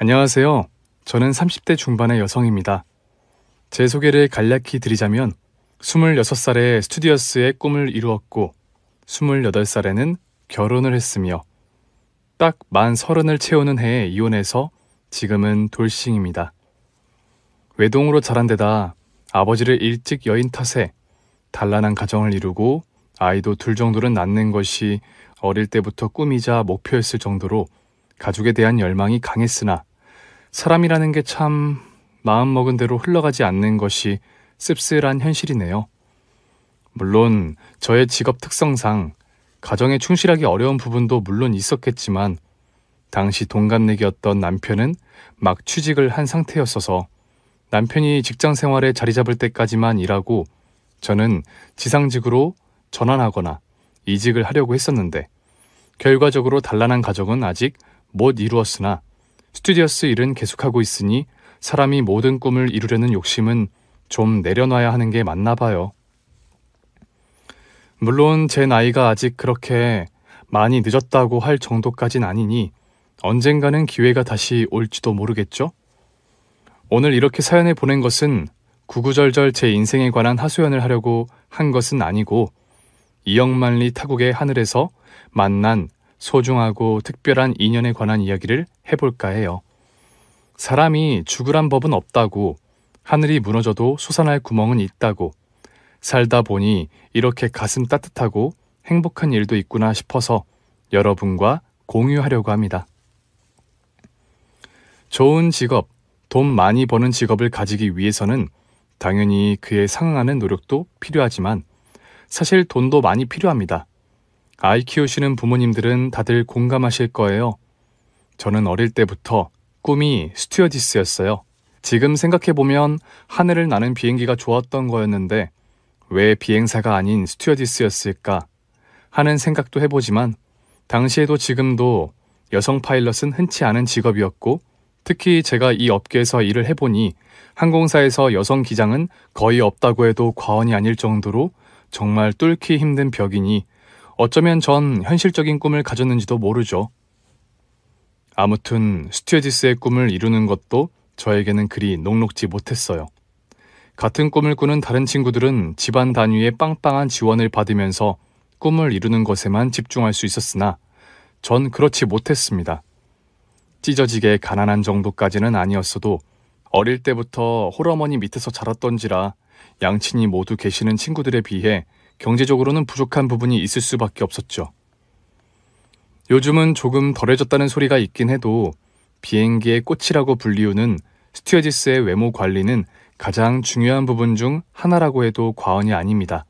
안녕하세요. 저는 30대 중반의 여성입니다. 제 소개를 간략히 드리자면 26살에 스튜디어스의 꿈을 이루었고 28살에는 결혼을 했으며 딱 만 30을 채우는 해에 이혼해서 지금은 돌싱입니다. 외동으로 자란 데다 아버지를 일찍 여인 탓에 단란한 가정을 이루고 아이도 둘 정도는 낳는 것이 어릴 때부터 꿈이자 목표였을 정도로 가족에 대한 열망이 강했으나 사람이라는 게 참 마음먹은 대로 흘러가지 않는 것이 씁쓸한 현실이네요. 물론 저의 직업 특성상 가정에 충실하기 어려운 부분도 물론 있었겠지만 당시 동갑내기였던 남편은 막 취직을 한 상태였어서 남편이 직장 생활에 자리 잡을 때까지만 일하고 저는 지상직으로 전환하거나 이직을 하려고 했었는데 결과적으로 단란한 가정은 아직 못 이루었으나 스튜디어스 일은 계속하고 있으니 사람이 모든 꿈을 이루려는 욕심은 좀 내려놔야 하는 게 맞나 봐요. 물론 제 나이가 아직 그렇게 많이 늦었다고 할 정도까진 아니니 언젠가는 기회가 다시 올지도 모르겠죠? 오늘 이렇게 사연을 보낸 것은 구구절절 제 인생에 관한 하소연을 하려고 한 것은 아니고 이억만리 타국의 하늘에서 만난 소중하고 특별한 인연에 관한 이야기를 해볼까 해요. 사람이 죽으란 법은 없다고, 하늘이 무너져도 솟아날 구멍은 있다고, 살다 보니 이렇게 가슴 따뜻하고 행복한 일도 있구나 싶어서 여러분과 공유하려고 합니다. 좋은 직업, 돈 많이 버는 직업을 가지기 위해서는 당연히 그에 상응하는 노력도 필요하지만 사실 돈도 많이 필요합니다. 아이 키우시는 부모님들은 다들 공감하실 거예요. 저는 어릴 때부터 꿈이 스튜어디스였어요. 지금 생각해보면 하늘을 나는 비행기가 좋았던 거였는데 왜 비행사가 아닌 스튜어디스였을까 하는 생각도 해보지만 당시에도 지금도 여성 파일럿은 흔치 않은 직업이었고 특히 제가 이 업계에서 일을 해보니 항공사에서 여성 기장은 거의 없다고 해도 과언이 아닐 정도로 정말 뚫기 힘든 벽이니 어쩌면 전 현실적인 꿈을 가졌는지도 모르죠. 아무튼 스튜어디스의 꿈을 이루는 것도 저에게는 그리 녹록지 못했어요. 같은 꿈을 꾸는 다른 친구들은 집안 단위의 빵빵한 지원을 받으면서 꿈을 이루는 것에만 집중할 수 있었으나 전 그렇지 못했습니다. 찢어지게 가난한 정도까지는 아니었어도 어릴 때부터 홀어머니 밑에서 자랐던지라 양친이 모두 계시는 친구들에 비해 경제적으로는 부족한 부분이 있을 수밖에 없었죠. 요즘은 조금 덜해졌다는 소리가 있긴 해도 비행기의 꽃이라고 불리우는 스튜어디스의 외모 관리는 가장 중요한 부분 중 하나라고 해도 과언이 아닙니다.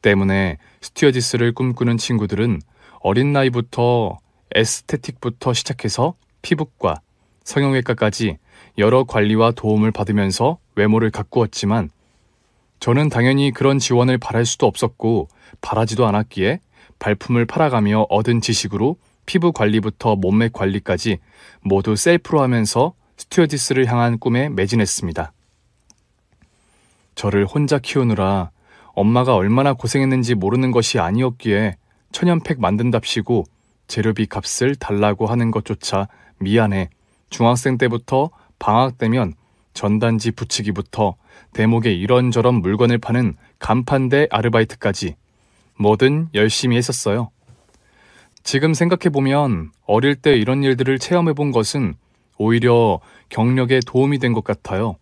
때문에 스튜어디스를 꿈꾸는 친구들은 어린 나이부터 에스테틱부터 시작해서 피부과, 성형외과까지 여러 관리와 도움을 받으면서 외모를 가꾸었지만 저는 당연히 그런 지원을 바랄 수도 없었고 바라지도 않았기에 발품을 팔아가며 얻은 지식으로 피부 관리부터 몸매 관리까지 모두 셀프로 하면서 스튜어디스를 향한 꿈에 매진했습니다. 저를 혼자 키우느라 엄마가 얼마나 고생했는지 모르는 것이 아니었기에 천연팩 만든답시고 재료비 값을 달라고 하는 것조차 미안해 중학생 때부터 방학 되면 전단지 붙이기부터 대목에 이런저런 물건을 파는 간판대 아르바이트까지 뭐든 열심히 했었어요. 지금 생각해보면 어릴 때 이런 일들을 체험해본 것은 오히려 경력에 도움이 된 것 같아요.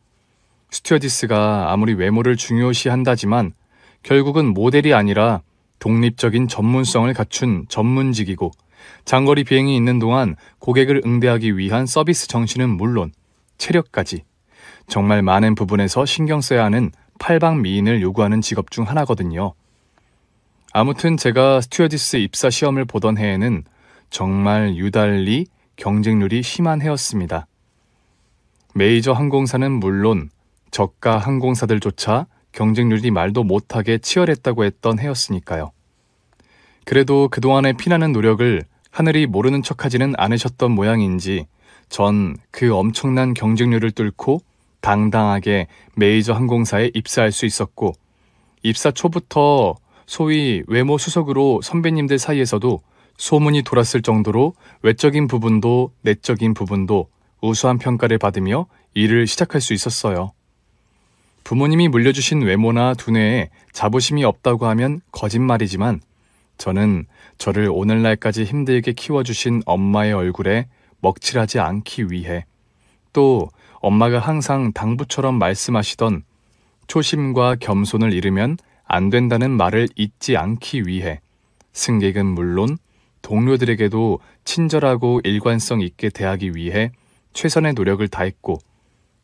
스튜어디스가 아무리 외모를 중요시한다지만 결국은 모델이 아니라 독립적인 전문성을 갖춘 전문직이고 장거리 비행이 있는 동안 고객을 응대하기 위한 서비스 정신은 물론 체력까지 정말 많은 부분에서 신경 써야 하는 팔방미인을 요구하는 직업 중 하나거든요. 아무튼 제가 스튜어디스 입사 시험을 보던 해에는 정말 유달리 경쟁률이 심한 해였습니다. 메이저 항공사는 물론 저가 항공사들조차 경쟁률이 말도 못하게 치열했다고 했던 해였으니까요. 그래도 그동안의 피나는 노력을 하늘이 모르는 척하지는 않으셨던 모양인지 전 그 엄청난 경쟁률을 뚫고 당당하게 메이저 항공사에 입사할 수 있었고 입사 초부터 소위 외모 수석으로 선배님들 사이에서도 소문이 돌았을 정도로 외적인 부분도 내적인 부분도 우수한 평가를 받으며 일을 시작할 수 있었어요. 부모님이 물려주신 외모나 두뇌에 자부심이 없다고 하면 거짓말이지만 저는 저를 오늘날까지 힘들게 키워주신 엄마의 얼굴에 먹칠하지 않기 위해, 또 엄마가 항상 당부처럼 말씀하시던 초심과 겸손을 잃으면 안 된다는 말을 잊지 않기 위해 승객은 물론 동료들에게도 친절하고 일관성 있게 대하기 위해 최선의 노력을 다했고,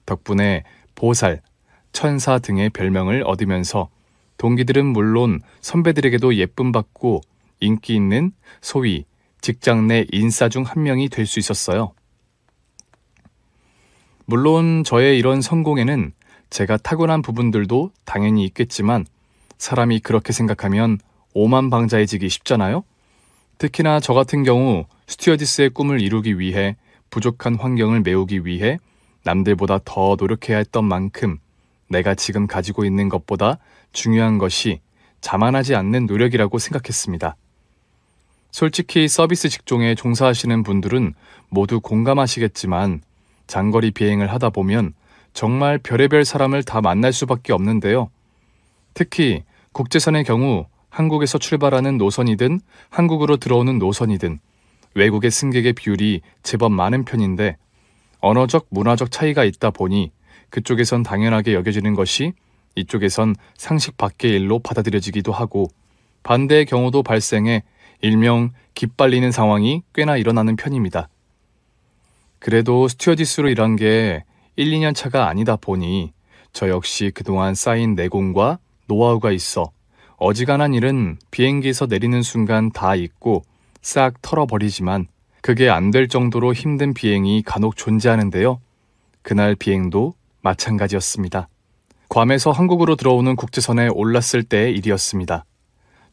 덕분에 보살, 천사 등의 별명을 얻으면서 동기들은 물론 선배들에게도 예쁨받고 인기 있는 소위 직장 내 인싸 중 한 명이 될 수 있었어요. 물론 저의 이런 성공에는 제가 타고난 부분들도 당연히 있겠지만 사람이 그렇게 생각하면 오만방자해지기 쉽잖아요. 특히나 저 같은 경우 스튜어디스의 꿈을 이루기 위해 부족한 환경을 메우기 위해 남들보다 더 노력해야 했던 만큼 내가 지금 가지고 있는 것보다 중요한 것이 자만하지 않는 노력이라고 생각했습니다. 솔직히 서비스 직종에 종사하시는 분들은 모두 공감하시겠지만 장거리 비행을 하다 보면 정말 별의별 사람을 다 만날 수밖에 없는데요. 특히 국제선의 경우 한국에서 출발하는 노선이든 한국으로 들어오는 노선이든 외국의 승객의 비율이 제법 많은 편인데 언어적, 문화적 차이가 있다 보니 그쪽에선 당연하게 여겨지는 것이 이쪽에선 상식 밖의 일로 받아들여지기도 하고 반대의 경우도 발생해 일명 기빨리는 상황이 꽤나 일어나는 편입니다. 그래도 스튜어디스로 일한 게 1, 2년 차가 아니다 보니 저 역시 그동안 쌓인 내공과 노하우가 있어 어지간한 일은 비행기에서 내리는 순간 다 잊고 싹 털어버리지만 그게 안 될 정도로 힘든 비행이 간혹 존재하는데요. 그날 비행도 마찬가지였습니다. 괌에서 한국으로 들어오는 국제선에 올랐을 때의 일이었습니다.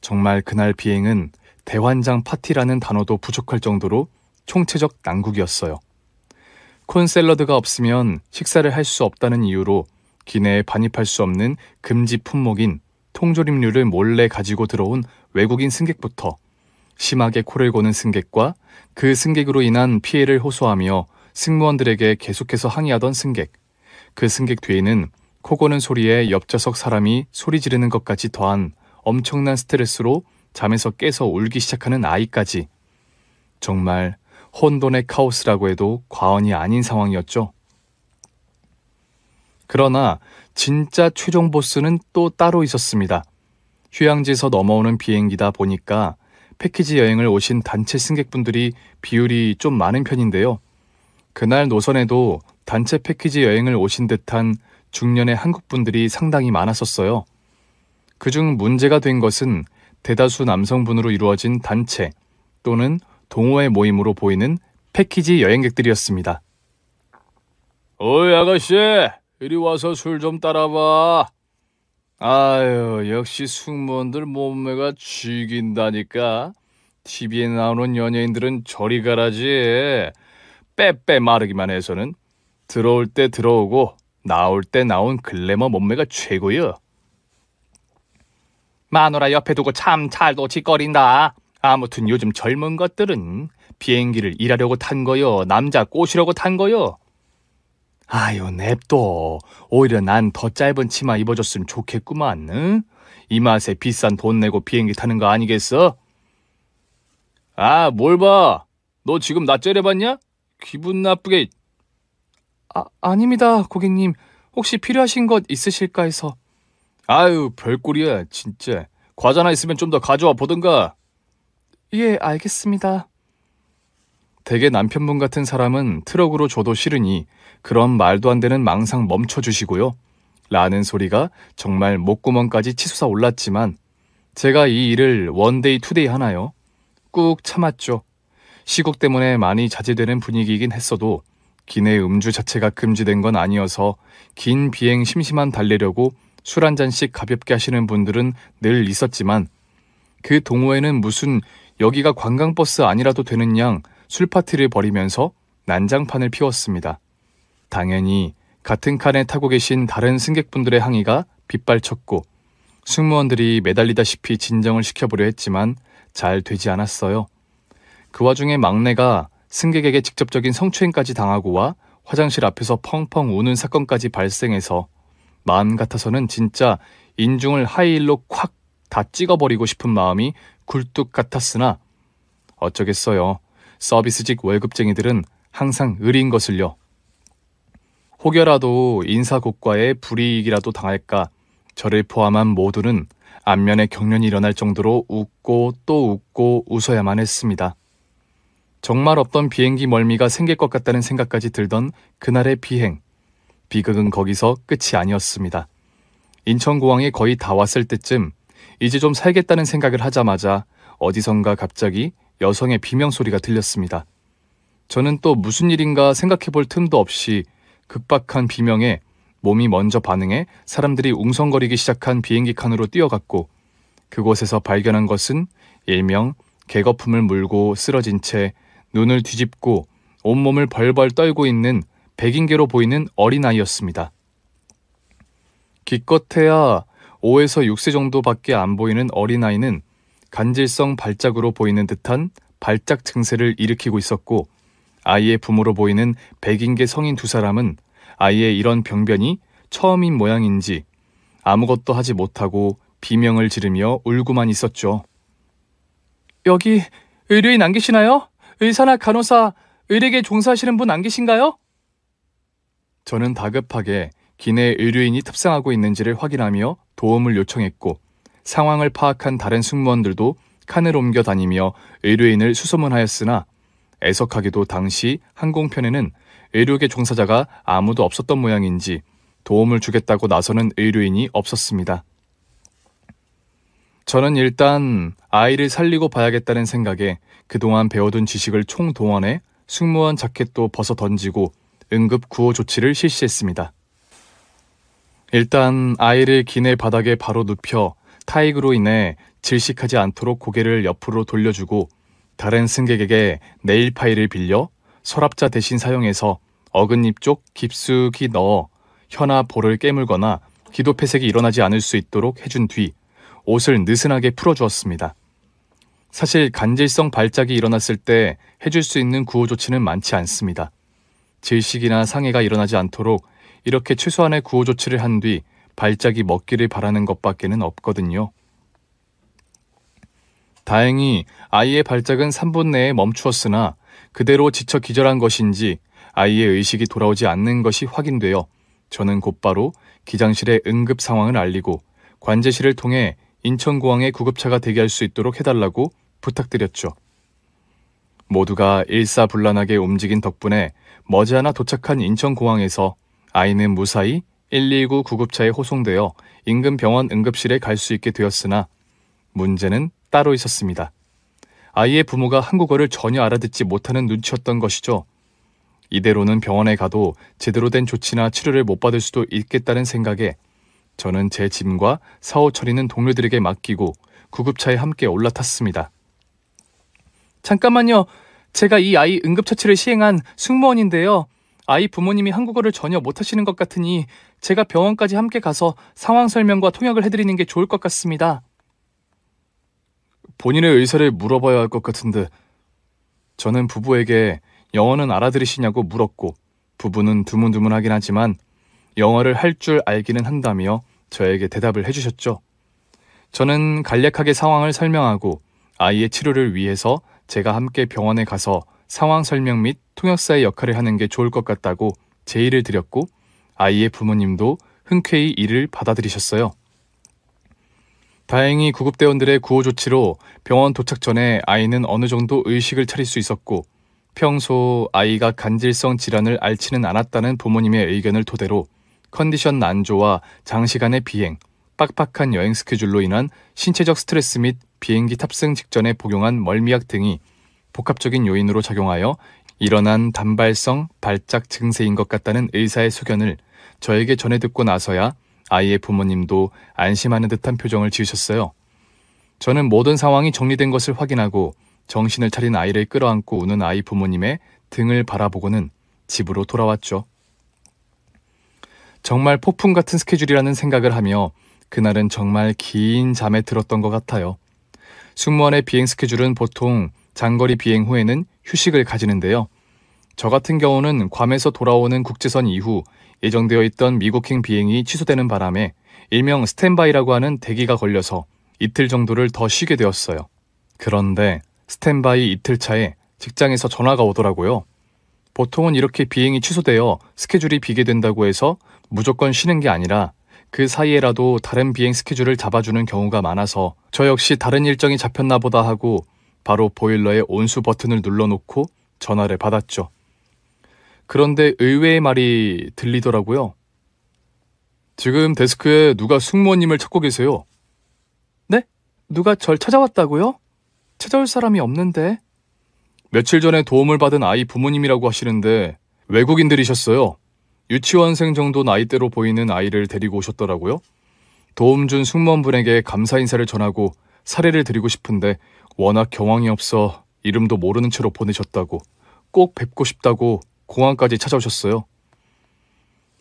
정말 그날 비행은 대환장 파티라는 단어도 부족할 정도로 총체적 난국이었어요. 콘샐러드가 없으면 식사를 할 수 없다는 이유로 기내에 반입할 수 없는 금지 품목인 통조림류를 몰래 가지고 들어온 외국인 승객부터 심하게 코를 고는 승객과 그 승객으로 인한 피해를 호소하며 승무원들에게 계속해서 항의하던 승객, 그 승객 뒤에는 코 고는 소리에 옆좌석 사람이 소리 지르는 것까지 더한 엄청난 스트레스로 잠에서 깨서 울기 시작하는 아이까지 정말 혼돈의 카오스라고 해도 과언이 아닌 상황이었죠. 그러나 진짜 최종 보스는 또 따로 있었습니다. 휴양지에서 넘어오는 비행기다 보니까 패키지 여행을 오신 단체 승객분들이 비율이 좀 많은 편인데요. 그날 노선에도 단체 패키지 여행을 오신 듯한 중년의 한국분들이 상당히 많았었어요. 그중 문제가 된 것은 대다수 남성분으로 이루어진 단체 또는 동호회 모임으로 보이는 패키지 여행객들이었습니다. 어이 아가씨, 이리 와서 술 좀 따라봐. 아유, 역시 승무원들 몸매가 죽인다니까. TV에 나오는 연예인들은 저리 가라지. 빼빼 마르기만 해서는 들어올 때 들어오고 나올 때 나온 글래머 몸매가 최고요. 마누라 옆에 두고 참 잘도 짓거린다. 아무튼 요즘 젊은 것들은 비행기를 일하려고 탄 거요, 남자 꼬시려고 탄 거요. 아유, 냅둬. 오히려 난 더 짧은 치마 입어줬으면 좋겠구만. 응? 이 맛에 비싼 돈 내고 비행기 타는 거 아니겠어? 아, 뭘 봐. 너 지금 나 째려봤냐? 기분 나쁘게. 아닙니다, 고객님. 혹시 필요하신 것 있으실까 해서. 아유, 별꼴이야, 진짜. 과자나 있으면 좀 더 가져와 보든가. 예, 알겠습니다. 대개 남편분 같은 사람은 트럭으로 줘도 싫으니 그런 말도 안 되는 망상 멈춰주시고요. 라는 소리가 정말 목구멍까지 치솟아 올랐지만 제가 이 일을 원데이 투데이 하나요? 꾹 참았죠. 시국 때문에 많이 자제되는 분위기이긴 했어도 기내 음주 자체가 금지된 건 아니어서 긴 비행 심심한 달래려고 술 한 잔씩 가볍게 하시는 분들은 늘 있었지만 그 동호회는 무슨 여기가 관광버스 아니라도 되는 양 술파티를 벌이면서 난장판을 피웠습니다. 당연히 같은 칸에 타고 계신 다른 승객분들의 항의가 빗발쳤고 승무원들이 매달리다시피 진정을 시켜보려 했지만 잘 되지 않았어요. 그 와중에 막내가 승객에게 직접적인 성추행까지 당하고 와 화장실 앞에서 펑펑 우는 사건까지 발생해서 마음 같아서는 진짜 인중을 하이힐로 콱 다 찍어버리고 싶은 마음이 굴뚝 같았으나 어쩌겠어요. 서비스직 월급쟁이들은 항상 의리인 것을요. 혹여라도 인사고과에 불이익이라도 당할까 저를 포함한 모두는 안면에 경련이 일어날 정도로 웃고 또 웃고 웃어야만 했습니다. 정말 없던 비행기 멀미가 생길 것 같다는 생각까지 들던 그날의 비행. 비극은 거기서 끝이 아니었습니다. 인천공항에 거의 다 왔을 때쯤 이제 좀 살겠다는 생각을 하자마자 어디선가 갑자기 여성의 비명소리가 들렸습니다. 저는 또 무슨 일인가 생각해 볼 틈도 없이 급박한 비명에 몸이 먼저 반응해 사람들이 웅성거리기 시작한 비행기 칸으로 뛰어갔고 그곳에서 발견한 것은 일명 개거품을 물고 쓰러진 채 눈을 뒤집고 온몸을 벌벌 떨고 있는 백인계로 보이는 어린아이였습니다. 기껏해야 5에서 6세 정도밖에 안 보이는 어린아이는 간질성 발작으로 보이는 듯한 발작 증세를 일으키고 있었고 아이의 부모로 보이는 백인계 성인 두 사람은 아이의 이런 병변이 처음인 모양인지 아무것도 하지 못하고 비명을 지르며 울고만 있었죠. 여기 의료인 안 계시나요? 의사나 간호사, 의료계 종사하시는 분 안 계신가요? 저는 다급하게 기내 의료인이 탑승하고 있는지를 확인하며 도움을 요청했고 상황을 파악한 다른 승무원들도 칸을 옮겨 다니며 의료인을 수소문하였으나 애석하게도 당시 항공편에는 의료계 종사자가 아무도 없었던 모양인지 도움을 주겠다고 나서는 의료인이 없었습니다. 저는 일단 아이를 살리고 봐야겠다는 생각에 그동안 배워둔 지식을 총동원해 승무원 자켓도 벗어 던지고 응급 구호 조치를 실시했습니다. 일단 아이를 기내 바닥에 바로 눕혀 타익으로 인해 질식하지 않도록 고개를 옆으로 돌려주고 다른 승객에게 네일 파일을 빌려 서랍자 대신 사용해서 어긋잎 쪽 깊숙이 넣어 혀나 볼을 깨물거나 기도 폐색이 일어나지 않을 수 있도록 해준 뒤 옷을 느슨하게 풀어주었습니다. 사실 간질성 발작이 일어났을 때 해줄 수 있는 구호 조치는 많지 않습니다. 질식이나 상해가 일어나지 않도록 이렇게 최소한의 구호 조치를 한 뒤 발작이 멎기를 바라는 것밖에는 없거든요. 다행히 아이의 발작은 3분 내에 멈추었으나 그대로 지쳐 기절한 것인지 아이의 의식이 돌아오지 않는 것이 확인되어 저는 곧바로 기장실에 응급 상황을 알리고 관제실을 통해 인천공항에 구급차가 대기할 수 있도록 해달라고 부탁드렸죠. 모두가 일사불란하게 움직인 덕분에 머지않아 도착한 인천공항에서 아이는 무사히 119 구급차에 호송되어 인근 병원 응급실에 갈 수 있게 되었으나 문제는 따로 있었습니다. 아이의 부모가 한국어를 전혀 알아듣지 못하는 눈치였던 것이죠. 이대로는 병원에 가도 제대로 된 조치나 치료를 못 받을 수도 있겠다는 생각에 저는 제 짐과 사후 처리는 동료들에게 맡기고 구급차에 함께 올라탔습니다. 잠깐만요. 제가 이 아이 응급처치를 시행한 승무원인데요. 아이 부모님이 한국어를 전혀 못하시는 것 같으니 제가 병원까지 함께 가서 상황 설명과 통역을 해드리는 게 좋을 것 같습니다. 본인의 의사를 물어봐야 할 것 같은데 저는 부부에게 영어는 알아들으시냐고 물었고 부부는 두문두문하긴 하지만 영어를 할 줄 알기는 한다며 저에게 대답을 해주셨죠. 저는 간략하게 상황을 설명하고 아이의 치료를 위해서 제가 함께 병원에 가서 상황 설명 및 통역사의 역할을 하는 게 좋을 것 같다고 제의를 드렸고 아이의 부모님도 흔쾌히 이를 받아들이셨어요. 다행히 구급대원들의 구호 조치로 병원 도착 전에 아이는 어느 정도 의식을 차릴 수 있었고 평소 아이가 간질성 질환을 앓지는 않았다는 부모님의 의견을 토대로 컨디션 난조와 장시간의 비행, 빡빡한 여행 스케줄로 인한 신체적 스트레스 및 비행기 탑승 직전에 복용한 멀미약 등이 복합적인 요인으로 작용하여 일어난 단발성 발작 증세인 것 같다는 의사의 소견을 저에게 전해 듣고 나서야 아이의 부모님도 안심하는 듯한 표정을 지으셨어요. 저는 모든 상황이 정리된 것을 확인하고 정신을 차린 아이를 끌어안고 우는 아이 부모님의 등을 바라보고는 집으로 돌아왔죠. 정말 폭풍 같은 스케줄이라는 생각을 하며 그날은 정말 긴 잠에 들었던 것 같아요. 승무원의 비행 스케줄은 보통 장거리 비행 후에는 휴식을 가지는데요. 저 같은 경우는 괌에서 돌아오는 국제선 이후 예정되어 있던 미국행 비행이 취소되는 바람에 일명 스탠바이라고 하는 대기가 걸려서 이틀 정도를 더 쉬게 되었어요. 그런데 스탠바이 이틀 차에 직장에서 전화가 오더라고요. 보통은 이렇게 비행이 취소되어 스케줄이 비게 된다고 해서 무조건 쉬는 게 아니라 그 사이에라도 다른 비행 스케줄을 잡아주는 경우가 많아서 저 역시 다른 일정이 잡혔나 보다 하고 바로 보일러의 온수 버튼을 눌러놓고 전화를 받았죠. 그런데 의외의 말이 들리더라고요. 지금 데스크에 누가 승무원님을 찾고 계세요. 네? 누가 절 찾아왔다고요? 찾아올 사람이 없는데. 며칠 전에 도움을 받은 아이 부모님이라고 하시는데 외국인들이셨어요. 유치원생 정도 나이대로 보이는 아이를 데리고 오셨더라고요. 도움 준 승무원분에게 감사 인사를 전하고 사례를 드리고 싶은데 워낙 경황이 없어 이름도 모르는 채로 보내셨다고, 꼭 뵙고 싶다고 공항까지 찾아오셨어요.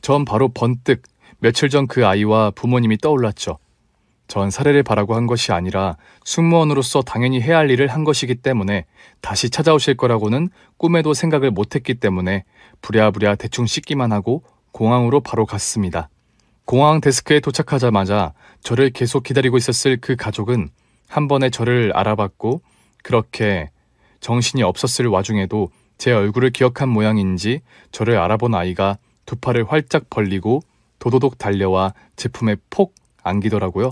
전 바로 번뜩 며칠 전 그 아이와 부모님이 떠올랐죠. 전 사례를 바라고 한 것이 아니라 승무원으로서 당연히 해야 할 일을 한 것이기 때문에 다시 찾아오실 거라고는 꿈에도 생각을 못했기 때문에 부랴부랴 대충 씻기만 하고 공항으로 바로 갔습니다. 공항 데스크에 도착하자마자 저를 계속 기다리고 있었을 그 가족은 한 번에 저를 알아봤고, 그렇게 정신이 없었을 와중에도 제 얼굴을 기억한 모양인지 저를 알아본 아이가 두 팔을 활짝 벌리고 도도독 달려와 제품에 폭 안기더라고요.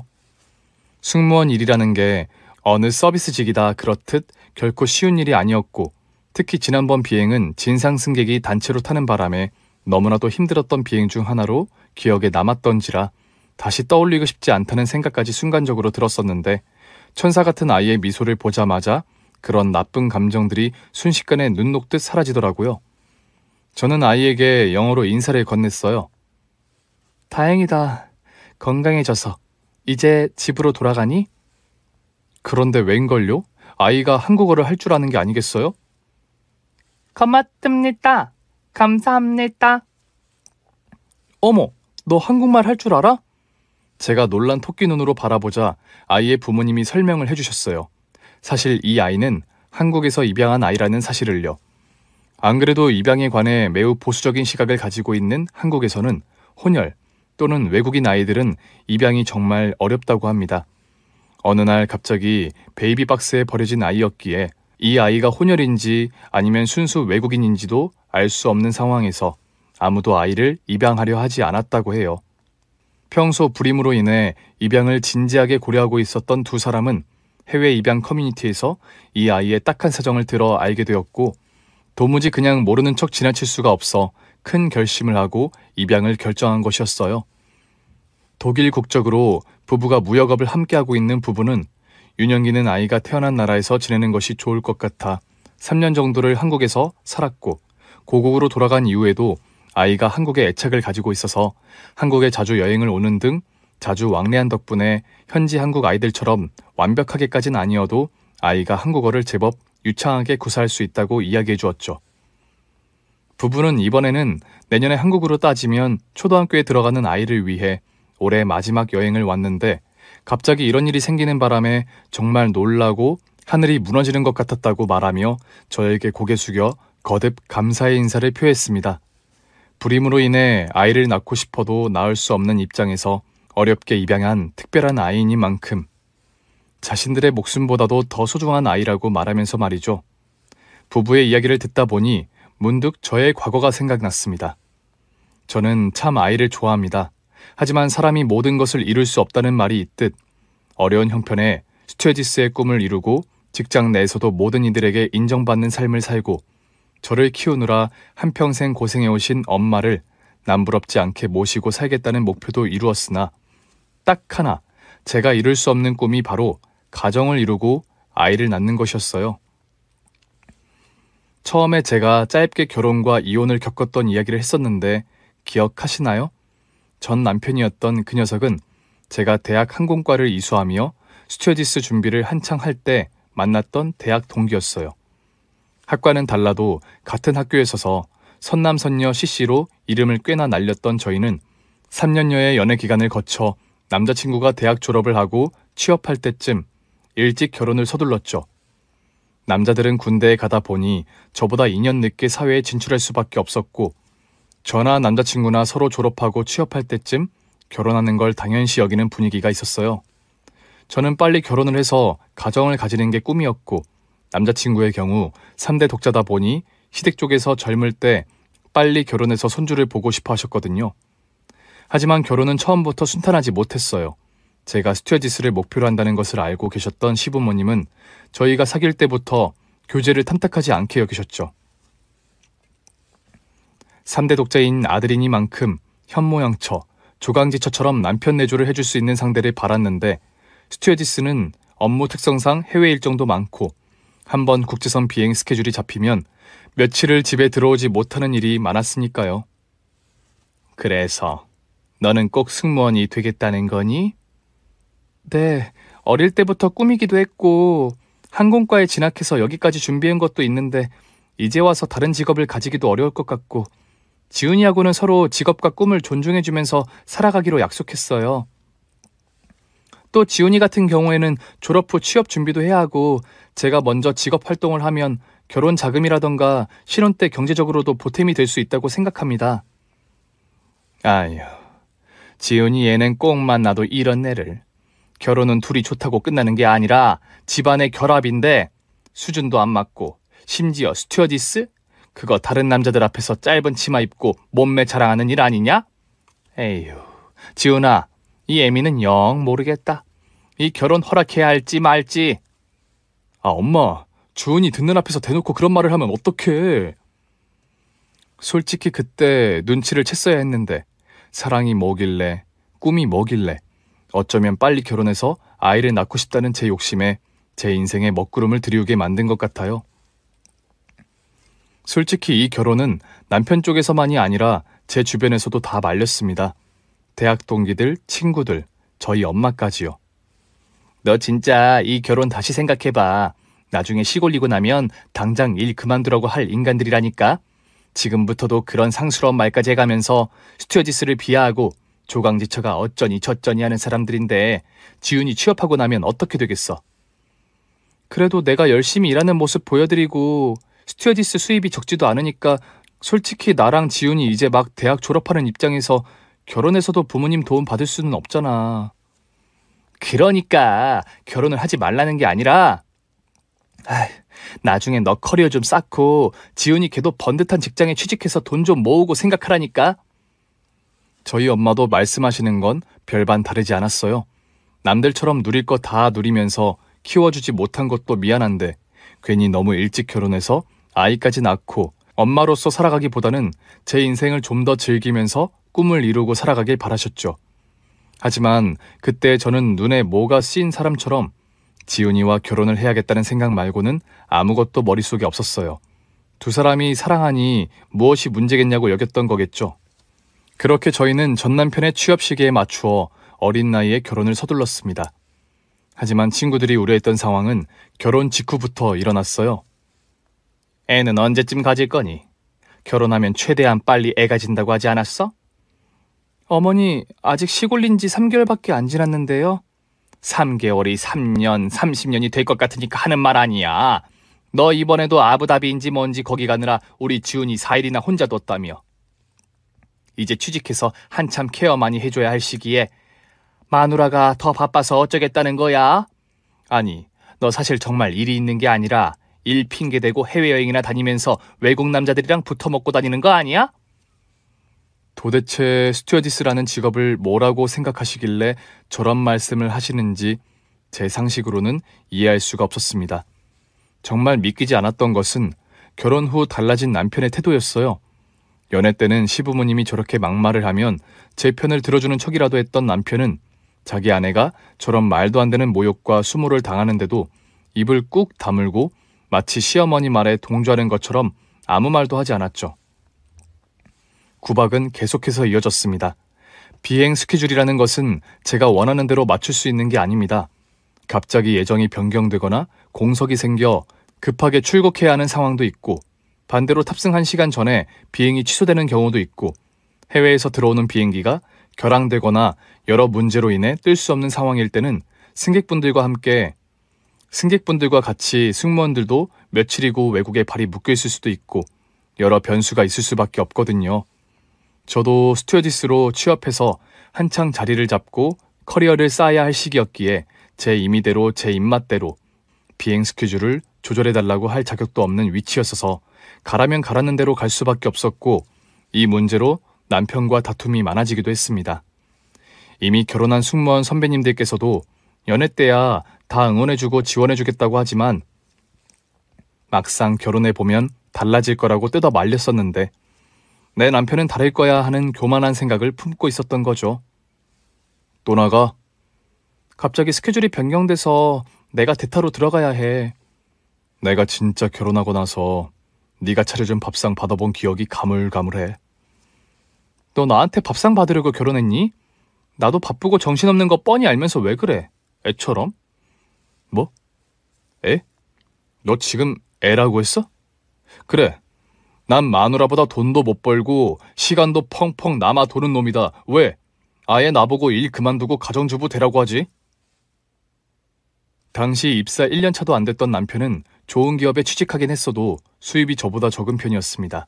승무원 일이라는 게 어느 서비스직이다 그렇듯 결코 쉬운 일이 아니었고, 특히 지난번 비행은 진상 승객이 단체로 타는 바람에 너무나도 힘들었던 비행 중 하나로 기억에 남았던지라 다시 떠올리고 싶지 않다는 생각까지 순간적으로 들었었는데, 천사 같은 아이의 미소를 보자마자 그런 나쁜 감정들이 순식간에 눈 녹듯 사라지더라고요. 저는 아이에게 영어로 인사를 건넸어요. 다행이다. 건강해져서. 이제 집으로 돌아가니? 그런데 웬걸요? 아이가 한국어를 할 줄 아는 게 아니겠어요? 고맙습니다. 감사합니다. 어머, 너 한국말 할 줄 알아? 제가 놀란 토끼 눈으로 바라보자 아이의 부모님이 설명을 해주셨어요. 사실 이 아이는 한국에서 입양한 아이라는 사실을요. 안 그래도 입양에 관해 매우 보수적인 시각을 가지고 있는 한국에서는 혼혈 또는 외국인 아이들은 입양이 정말 어렵다고 합니다. 어느 날 갑자기 베이비 박스에 버려진 아이였기에 이 아이가 혼혈인지 아니면 순수 외국인인지도 알 수 없는 상황에서 아무도 아이를 입양하려 하지 않았다고 해요. 평소 불임으로 인해 입양을 진지하게 고려하고 있었던 두 사람은 해외 입양 커뮤니티에서 이 아이의 딱한 사정을 들어 알게 되었고, 도무지 그냥 모르는 척 지나칠 수가 없어 큰 결심을 하고 입양을 결정한 것이었어요. 독일 국적으로 부부가 무역업을 함께하고 있는 부부는 윤영기는 아이가 태어난 나라에서 지내는 것이 좋을 것 같아 3년 정도를 한국에서 살았고, 고국으로 돌아간 이후에도 아이가 한국에 애착을 가지고 있어서 한국에 자주 여행을 오는 등 자주 왕래한 덕분에 현지 한국 아이들처럼 완벽하게까지는 아니어도 아이가 한국어를 제법 유창하게 구사할 수 있다고 이야기해 주었죠. 부부는 이번에는 내년에 한국으로 따지면 초등학교에 들어가는 아이를 위해 올해 마지막 여행을 왔는데, 갑자기 이런 일이 생기는 바람에 정말 놀라고 하늘이 무너지는 것 같았다고 말하며 저에게 고개 숙여 거듭 감사의 인사를 표했습니다. 불임으로 인해 아이를 낳고 싶어도 낳을 수 없는 입장에서 어렵게 입양한 특별한 아이이니만큼 자신들의 목숨보다도 더 소중한 아이라고 말하면서 말이죠. 부부의 이야기를 듣다 보니 문득 저의 과거가 생각났습니다. 저는 참 아이를 좋아합니다. 하지만 사람이 모든 것을 이룰 수 없다는 말이 있듯 어려운 형편에 스튜어디스의 꿈을 이루고 직장 내에서도 모든 이들에게 인정받는 삶을 살고 저를 키우느라 한평생 고생해오신 엄마를 남부럽지 않게 모시고 살겠다는 목표도 이루었으나 딱 하나 제가 이룰 수 없는 꿈이 바로 가정을 이루고 아이를 낳는 것이었어요. 처음에 제가 짧게 결혼과 이혼을 겪었던 이야기를 했었는데 기억하시나요? 전 남편이었던 그 녀석은 제가 대학 항공과를 이수하며 스튜어디스 준비를 한창 할 때 만났던 대학 동기였어요. 학과는 달라도 같은 학교에 서서 선남선녀 CC로 이름을 꽤나 날렸던 저희는 3년여의 연애 기간을 거쳐 남자친구가 대학 졸업을 하고 취업할 때쯤 일찍 결혼을 서둘렀죠. 남자들은 군대에 가다 보니 저보다 2년 늦게 사회에 진출할 수밖에 없었고 저나 남자친구나 서로 졸업하고 취업할 때쯤 결혼하는 걸 당연시 여기는 분위기가 있었어요. 저는 빨리 결혼을 해서 가정을 가지는 게 꿈이었고 남자친구의 경우 3대 독자다 보니 시댁 쪽에서 젊을 때 빨리 결혼해서 손주를 보고 싶어 하셨거든요. 하지만 결혼은 처음부터 순탄하지 못했어요. 제가 스튜어디스를 목표로 한다는 것을 알고 계셨던 시부모님은 저희가 사귈 때부터 교제를 탐탁하지 않게 여기셨죠. 3대 독자인 아들이니만큼 현모양처, 조강지처처럼 남편 내조를 해줄 수 있는 상대를 바랐는데 스튜어디스는 업무 특성상 해외 일정도 많고 한번 국제선 비행 스케줄이 잡히면 며칠을 집에 들어오지 못하는 일이 많았으니까요. 그래서 너는 꼭 승무원이 되겠다는 거니? 네, 어릴 때부터 꿈이기도 했고 항공과에 진학해서 여기까지 준비한 것도 있는데 이제 와서 다른 직업을 가지기도 어려울 것 같고 지훈이하고는 서로 직업과 꿈을 존중해주면서 살아가기로 약속했어요. 또 지훈이 같은 경우에는 졸업 후 취업 준비도 해야 하고 제가 먼저 직업 활동을 하면 결혼 자금이라던가 신혼 때 경제적으로도 보탬이 될 수 있다고 생각합니다. 아휴, 지훈이 얘는 꼭 만나도 이런 애를. 결혼은 둘이 좋다고 끝나는 게 아니라 집안의 결합인데 수준도 안 맞고 심지어 스튜어디스? 그거 다른 남자들 앞에서 짧은 치마 입고 몸매 자랑하는 일 아니냐? 에휴, 지훈아, 이 애미는 영 모르겠다. 이 결혼 허락해야 할지 말지. 아, 엄마, 주은이 듣는 앞에서 대놓고 그런 말을 하면 어떡해. 솔직히 그때 눈치를 챘어야 했는데 사랑이 뭐길래, 꿈이 뭐길래 어쩌면 빨리 결혼해서 아이를 낳고 싶다는 제 욕심에 제 인생에 먹구름을 들이우게 만든 것 같아요. 솔직히 이 결혼은 남편 쪽에서만이 아니라 제 주변에서도 다 말렸습니다. 대학 동기들, 친구들, 저희 엄마까지요. 너 진짜 이 결혼 다시 생각해봐. 나중에 시골리고 나면 당장 일 그만두라고 할 인간들이라니까. 지금부터도 그런 상스러운 말까지 해가면서 스튜어디스를 비하하고 조강지처가 어쩌니 저쩌니 하는 사람들인데 지훈이 취업하고 나면 어떻게 되겠어? 그래도 내가 열심히 일하는 모습 보여드리고 스튜어디스 수입이 적지도 않으니까 솔직히 나랑 지훈이 이제 막 대학 졸업하는 입장에서 결혼해서도 부모님 도움 받을 수는 없잖아. 그러니까 결혼을 하지 말라는 게 아니라 나중에 너 커리어 좀 쌓고 지훈이 걔도 번듯한 직장에 취직해서 돈 좀 모으고 생각하라니까. 저희 엄마도 말씀하시는 건 별반 다르지 않았어요. 남들처럼 누릴 거 다 누리면서 키워주지 못한 것도 미안한데 괜히 너무 일찍 결혼해서 아이까지 낳고 엄마로서 살아가기보다는 제 인생을 좀 더 즐기면서 꿈을 이루고 살아가길 바라셨죠. 하지만 그때 저는 눈에 뭐가 씌인 사람처럼 지훈이와 결혼을 해야겠다는 생각 말고는 아무것도 머릿속에 없었어요. 두 사람이 사랑하니 무엇이 문제겠냐고 여겼던 거겠죠. 그렇게 저희는 전 남편의 취업 시기에 맞추어 어린 나이에 결혼을 서둘렀습니다. 하지만 친구들이 우려했던 상황은 결혼 직후부터 일어났어요. 애는 언제쯤 가질 거니? 결혼하면 최대한 빨리 애 가진다고 하지 않았어? 어머니, 아직 시골린 지 3개월밖에 안 지났는데요. 3개월이 3년, 30년이 될 것 같으니까 하는 말 아니야. 너 이번에도 아부다비인지 뭔지 거기 가느라 우리 지훈이 4일이나 혼자 뒀다며. 이제 취직해서 한참 케어 많이 해줘야 할 시기에 마누라가 더 바빠서 어쩌겠다는 거야? 아니, 너 사실 정말 일이 있는 게 아니라 일 핑계대고 해외여행이나 다니면서 외국 남자들이랑 붙어먹고 다니는 거 아니야? 도대체 스튜어디스라는 직업을 뭐라고 생각하시길래 저런 말씀을 하시는지 제 상식으로는 이해할 수가 없었습니다. 정말 믿기지 않았던 것은 결혼 후 달라진 남편의 태도였어요. 연애 때는 시부모님이 저렇게 막말을 하면 제 편을 들어주는 척이라도 했던 남편은 자기 아내가 저런 말도 안 되는 모욕과 수모를 당하는데도 입을 꾹 다물고 마치 시어머니 말에 동조하는 것처럼 아무 말도 하지 않았죠. 구박은 계속해서 이어졌습니다. 비행 스케줄이라는 것은 제가 원하는 대로 맞출 수 있는 게 아닙니다. 갑자기 예정이 변경되거나 공석이 생겨 급하게 출국해야 하는 상황도 있고 반대로 탑승 1시간 전에 비행이 취소되는 경우도 있고 해외에서 들어오는 비행기가 결항되거나 여러 문제로 인해 뜰 수 없는 상황일 때는 승객분들과 같이 승무원들도 며칠이고 외국에 발이 묶여 있을 수도 있고 여러 변수가 있을 수밖에 없거든요. 저도 스튜어디스로 취업해서 한창 자리를 잡고 커리어를 쌓아야 할 시기였기에 제 임의대로 제 입맛대로 비행 스케줄을 조절해달라고 할 자격도 없는 위치였어서 가라면 가라는 대로 갈 수밖에 없었고 이 문제로 남편과 다툼이 많아지기도 했습니다. 이미 결혼한 승무원 선배님들께서도 연애 때야 다 응원해주고 지원해주겠다고 하지만 막상 결혼해보면 달라질 거라고 뜯어 말렸었는데 내 남편은 다를 거야 하는 교만한 생각을 품고 있었던 거죠. 또 나가? 갑자기 스케줄이 변경돼서 내가 대타로 들어가야 해. 내가 진짜 결혼하고 나서 네가 차려준 밥상 받아본 기억이 가물가물해. 너 나한테 밥상 받으려고 결혼했니? 나도 바쁘고 정신없는 거 뻔히 알면서 왜 그래? 애처럼? 뭐? 애? 너 지금 애라고 했어? 그래. 난 마누라보다 돈도 못 벌고 시간도 펑펑 남아 도는 놈이다. 왜? 아예 나보고 일 그만두고 가정주부 되라고 하지? 당시 입사 1년 차도 안 됐던 남편은 좋은 기업에 취직하긴 했어도 수입이 저보다 적은 편이었습니다.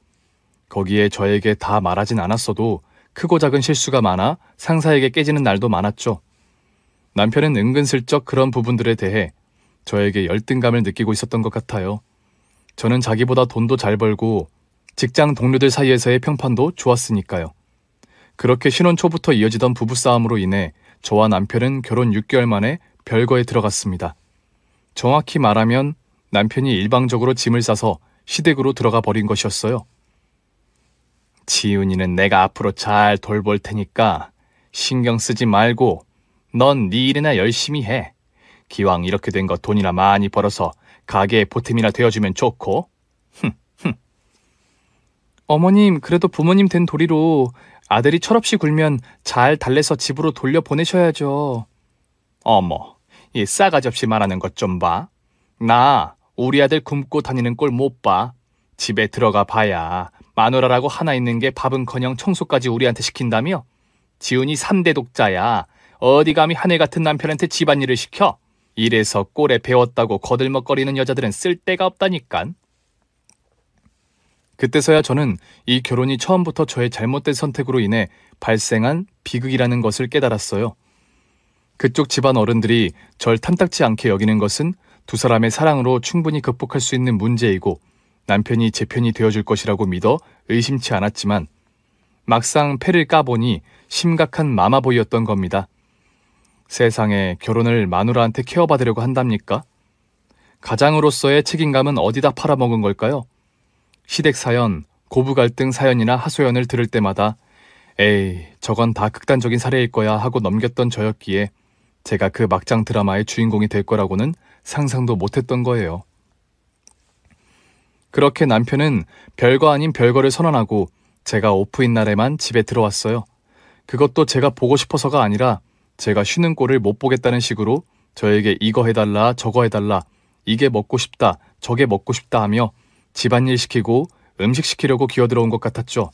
거기에 저에게 다 말하진 않았어도 크고 작은 실수가 많아 상사에게 깨지는 날도 많았죠. 남편은 은근슬쩍 그런 부분들에 대해 저에게 열등감을 느끼고 있었던 것 같아요. 저는 자기보다 돈도 잘 벌고 직장 동료들 사이에서의 평판도 좋았으니까요. 그렇게 신혼 초부터 이어지던 부부싸움으로 인해 저와 남편은 결혼 6개월 만에 별거에 들어갔습니다. 정확히 말하면 남편이 일방적으로 짐을 싸서 시댁으로 들어가 버린 것이었어요. 지훈이는 내가 앞으로 잘 돌볼 테니까 신경 쓰지 말고 넌 네 일이나 열심히 해. 기왕 이렇게 된 거 돈이나 많이 벌어서 가게에 보탬이나 되어주면 좋고. 어머님, 그래도 부모님 된 도리로 아들이 철없이 굴면 잘 달래서 집으로 돌려보내셔야죠. 어머, 이 싸가지 없이 말하는 것 좀 봐. 나 우리 아들 굶고 다니는 꼴 못 봐. 집에 들어가 봐야 마누라라고 하나 있는 게 밥은커녕 청소까지 우리한테 시킨다며? 지훈이 3대 독자야. 어디 감히 하늘 같은 남편한테 집안일을 시켜? 이래서 꼴에 배웠다고 거들먹거리는 여자들은 쓸데가 없다니깐. 그때서야 저는 이 결혼이 처음부터 저의 잘못된 선택으로 인해 발생한 비극이라는 것을 깨달았어요. 그쪽 집안 어른들이 절 탐탁지 않게 여기는 것은 두 사람의 사랑으로 충분히 극복할 수 있는 문제이고 남편이 제 편이 되어줄 것이라고 믿어 의심치 않았지만 막상 패를 까보니 심각한 마마보이였던 겁니다. 세상에 결혼을 마누라한테 케어받으려고 한답니까? 가장으로서의 책임감은 어디다 팔아먹은 걸까요? 시댁 사연, 고부 갈등 사연이나 하소연을 들을 때마다 에이, 저건 다 극단적인 사례일 거야 하고 넘겼던 저였기에 제가 그 막장 드라마의 주인공이 될 거라고는 상상도 못했던 거예요. 그렇게 남편은 별거 아닌 별거를 선언하고 제가 오프인 날에만 집에 들어왔어요. 그것도 제가 보고 싶어서가 아니라 제가 쉬는 꼴을 못 보겠다는 식으로 저에게 이거 해달라 저거 해달라 이게 먹고 싶다 저게 먹고 싶다 하며 집안일 시키고 음식 시키려고 기어들어온 것 같았죠.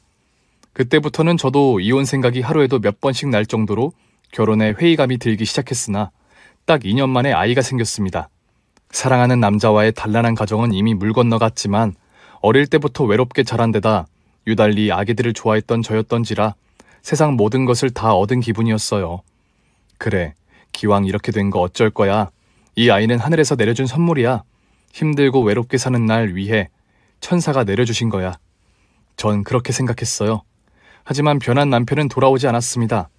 그때부터는 저도 이혼 생각이 하루에도 몇 번씩 날 정도로 결혼에 회의감이 들기 시작했으나 딱 2년 만에 아이가 생겼습니다. 사랑하는 남자와의 단란한 가정은 이미 물 건너갔지만 어릴 때부터 외롭게 자란 데다 유달리 아기들을 좋아했던 저였던지라 세상 모든 것을 다 얻은 기분이었어요. 그래, 기왕 이렇게 된 거 어쩔 거야. 이 아이는 하늘에서 내려준 선물이야. 힘들고 외롭게 사는 날 위해 천사가 내려주신 거야. 전 그렇게 생각했어요. 하지만 변한 남편은 돌아오지 않았습니다.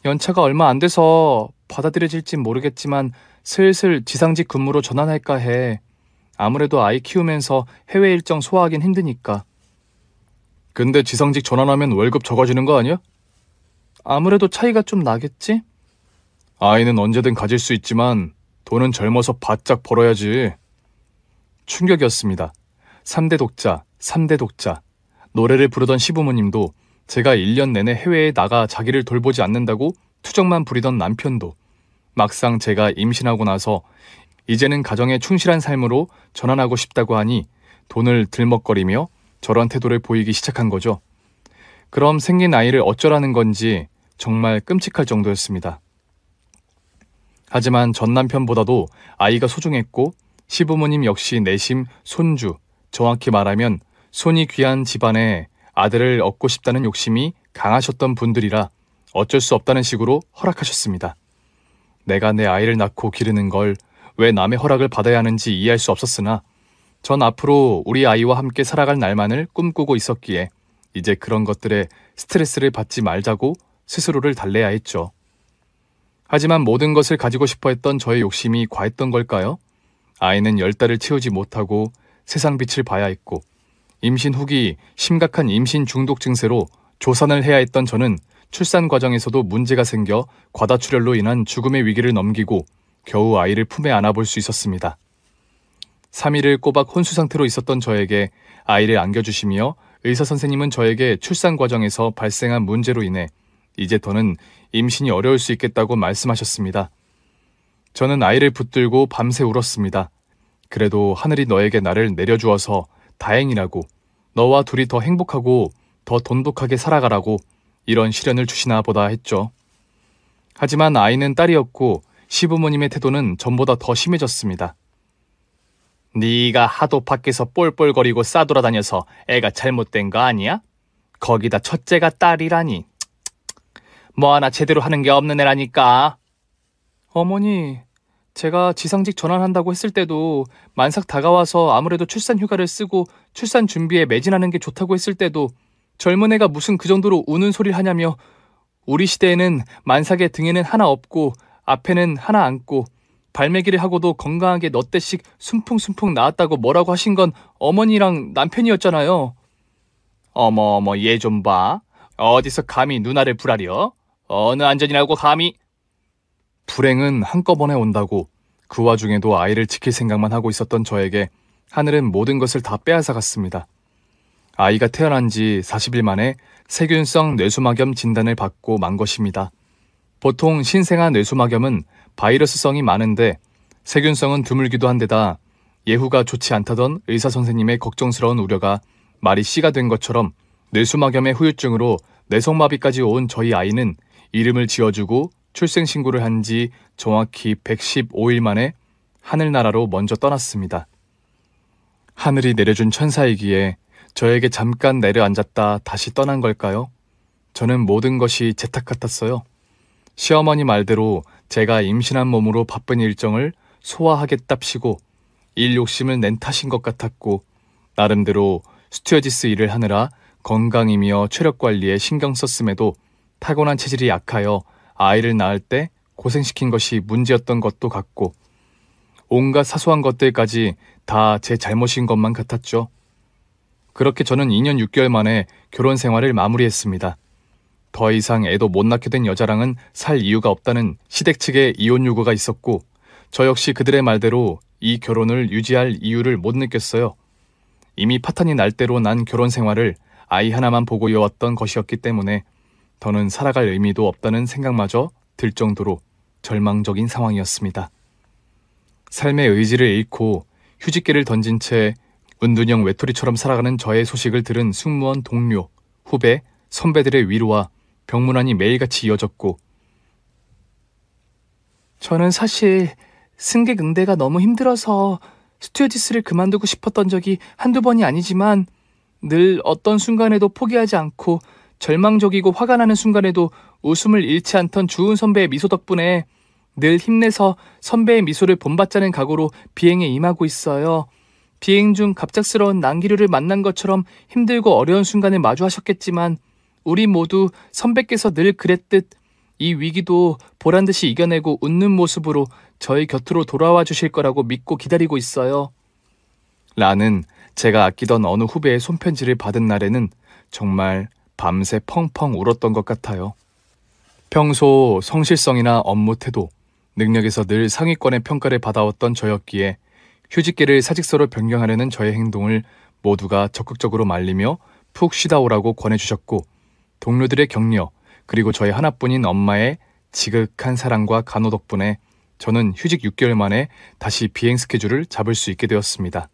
연차가 얼마 안 돼서 받아들여질진 모르겠지만 슬슬 지상직 근무로 전환할까 해. 아무래도 아이 키우면서 해외 일정 소화하긴 힘드니까. 근데 지상직 전환하면 월급 적어지는 거 아니야? 아무래도 차이가 좀 나겠지? 아이는 언제든 가질 수 있지만 돈은 젊어서 바짝 벌어야지. 충격이었습니다. 3대 독자, 3대 독자. 노래를 부르던 시부모님도 제가 1년 내내 해외에 나가 자기를 돌보지 않는다고 투정만 부리던 남편도 막상 제가 임신하고 나서 이제는 가정에 충실한 삶으로 전환하고 싶다고 하니 돈을 들먹거리며 저런 태도를 보이기 시작한 거죠. 그럼 생긴 아이를 어쩌라는 건지 정말 끔찍할 정도였습니다. 하지만 전 남편보다도 아이가 소중했고 시부모님 역시 내심 손주, 정확히 말하면 손이 귀한 집안에 아들을 얻고 싶다는 욕심이 강하셨던 분들이라 어쩔 수 없다는 식으로 허락하셨습니다. 내가 내 아이를 낳고 기르는 걸 왜 남의 허락을 받아야 하는지 이해할 수 없었으나 전 앞으로 우리 아이와 함께 살아갈 날만을 꿈꾸고 있었기에 이제 그런 것들에 스트레스를 받지 말자고 스스로를 달래야 했죠. 하지만 모든 것을 가지고 싶어 했던 저의 욕심이 과했던 걸까요? 아이는 10달을 채우지 못하고 세상 빛을 봐야 했고 임신 후기 심각한 임신 중독 증세로 조산을 해야 했던 저는 출산 과정에서도 문제가 생겨 과다출혈로 인한 죽음의 위기를 넘기고 겨우 아이를 품에 안아볼 수 있었습니다. 3일을 꼬박 혼수 상태로 있었던 저에게 아이를 안겨주시며 의사 선생님은 저에게 출산 과정에서 발생한 문제로 인해 이제 더는 임신이 어려울 수 있겠다고 말씀하셨습니다. 저는 아이를 붙들고 밤새 울었습니다. 그래도 하늘이 너에게 나를 내려주어서 다행이라고, 너와 둘이 더 행복하고 더 돈독하게 살아가라고 이런 시련을 주시나 보다 했죠. 하지만 아이는 딸이었고 시부모님의 태도는 전보다 더 심해졌습니다. 네가 하도 밖에서 볼볼거리고 싸돌아다녀서 애가 잘못된 거 아니야? 거기다 첫째가 딸이라니. 뭐 하나 제대로 하는 게 없는 애라니까. 어머니, 제가 지상직 전환한다고 했을 때도 만삭 다가와서 아무래도 출산 휴가를 쓰고 출산 준비에 매진하는 게 좋다고 했을 때도 젊은 애가 무슨 그 정도로 우는 소리를 하냐며 우리 시대에는 만삭의 등에는 하나 업고 앞에는 하나 안고 발매기를 하고도 건강하게 너 때씩 순풍순풍 나왔다고 뭐라고 하신 건 어머니랑 남편이었잖아요. 어머 얘 좀 봐. 어디서 감히 누나를 불하려? 어느 안전이라고 감히. 불행은 한꺼번에 온다고 그 와중에도 아이를 지킬 생각만 하고 있었던 저에게 하늘은 모든 것을 다 빼앗아갔습니다. 아이가 태어난 지 40일 만에 세균성 뇌수막염 진단을 받고 만 것입니다. 보통 신생아 뇌수막염은 바이러스성이 많은데 세균성은 드물기도 한데다 예후가 좋지 않다던 의사 선생님의 걱정스러운 우려가 말이 씨가 된 것처럼 뇌수막염의 후유증으로 뇌성마비까지 온 저희 아이는 이름을 지어주고 출생신고를 한 지 정확히 115일 만에 하늘나라로 먼저 떠났습니다. 하늘이 내려준 천사이기에 저에게 잠깐 내려앉았다 다시 떠난 걸까요? 저는 모든 것이 제 탓 같았어요. 시어머니 말대로 제가 임신한 몸으로 바쁜 일정을 소화하겠답시고 일 욕심을 낸 탓인 것 같았고 나름대로 스튜어디스 일을 하느라 건강이며 체력 관리에 신경 썼음에도 타고난 체질이 약하여 아이를 낳을 때 고생시킨 것이 문제였던 것도 같고 온갖 사소한 것들까지 다 제 잘못인 것만 같았죠. 그렇게 저는 2년 6개월 만에 결혼 생활을 마무리했습니다. 더 이상 애도 못 낳게 된 여자랑은 살 이유가 없다는 시댁 측의 이혼 요구가 있었고 저 역시 그들의 말대로 이 결혼을 유지할 이유를 못 느꼈어요. 이미 파탄이 날 대로 난 결혼 생활을 아이 하나만 보고 이어왔던 것이었기 때문에 더는 살아갈 의미도 없다는 생각마저 들 정도로 절망적인 상황이었습니다. 삶의 의지를 잃고 휴직기를 던진 채 은둔형 외톨이처럼 살아가는 저의 소식을 들은 승무원 동료, 후배, 선배들의 위로와 병문안이 매일같이 이어졌고 저는 사실 승객 응대가 너무 힘들어서 스튜어디스를 그만두고 싶었던 적이 한두 번이 아니지만 늘 어떤 순간에도 포기하지 않고 절망적이고 화가 나는 순간에도 웃음을 잃지 않던 주은 선배의 미소 덕분에 늘 힘내서 선배의 미소를 본받자는 각오로 비행에 임하고 있어요. 비행 중 갑작스러운 난기류를 만난 것처럼 힘들고 어려운 순간을 마주하셨겠지만 우리 모두 선배께서 늘 그랬듯 이 위기도 보란듯이 이겨내고 웃는 모습으로 저희 곁으로 돌아와 주실 거라고 믿고 기다리고 있어요. 라는 제가 아끼던 어느 후배의 손편지를 받은 날에는 정말 밤새 펑펑 울었던 것 같아요. 평소 성실성이나 업무 태도, 능력에서 늘 상위권의 평가를 받아왔던 저였기에 휴직기를 사직서로 변경하려는 저의 행동을 모두가 적극적으로 말리며 푹 쉬다 오라고 권해주셨고 동료들의 격려 그리고 저의 하나뿐인 엄마의 지극한 사랑과 간호 덕분에 저는 휴직 6개월 만에 다시 비행 스케줄을 잡을 수 있게 되었습니다.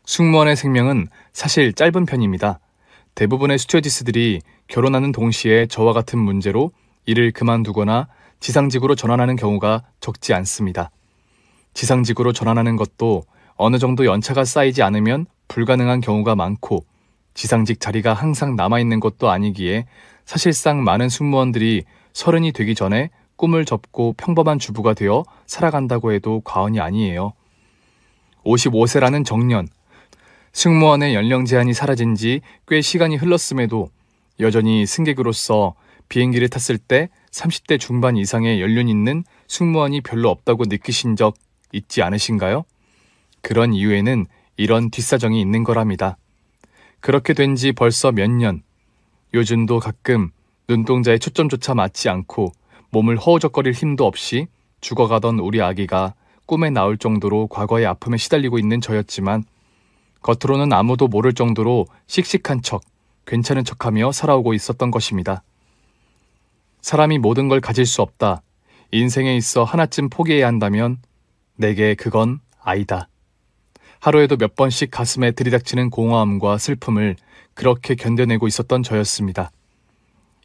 승무원의 생명은 사실 짧은 편입니다. 대부분의 스튜어디스들이 결혼하는 동시에 저와 같은 문제로 일을 그만두거나 지상직으로 전환하는 경우가 적지 않습니다. 지상직으로 전환하는 것도 어느 정도 연차가 쌓이지 않으면 불가능한 경우가 많고 지상직 자리가 항상 남아있는 것도 아니기에 사실상 많은 승무원들이 30이 되기 전에 꿈을 접고 평범한 주부가 되어 살아간다고 해도 과언이 아니에요. 55세라는 정년, 승무원의 연령 제한이 사라진 지 꽤 시간이 흘렀음에도 여전히 승객으로서 비행기를 탔을 때 30대 중반 이상의 연륜 있는 승무원이 별로 없다고 느끼신 적 있지 않으신가요? 그런 이유에는 이런 뒷사정이 있는 거랍니다. 그렇게 된 지 벌써 몇 년, 요즘도 가끔 눈동자에 초점조차 맞지 않고 몸을 허우적거릴 힘도 없이 죽어가던 우리 아기가 꿈에 나올 정도로 과거의 아픔에 시달리고 있는 저였지만 겉으로는 아무도 모를 정도로 씩씩한 척, 괜찮은 척하며 살아오고 있었던 것입니다. 사람이 모든 걸 가질 수 없다. 인생에 있어 하나쯤 포기해야 한다면 내게 그건 아이다. 하루에도 몇 번씩 가슴에 들이닥치는 공허함과 슬픔을 그렇게 견뎌내고 있었던 저였습니다.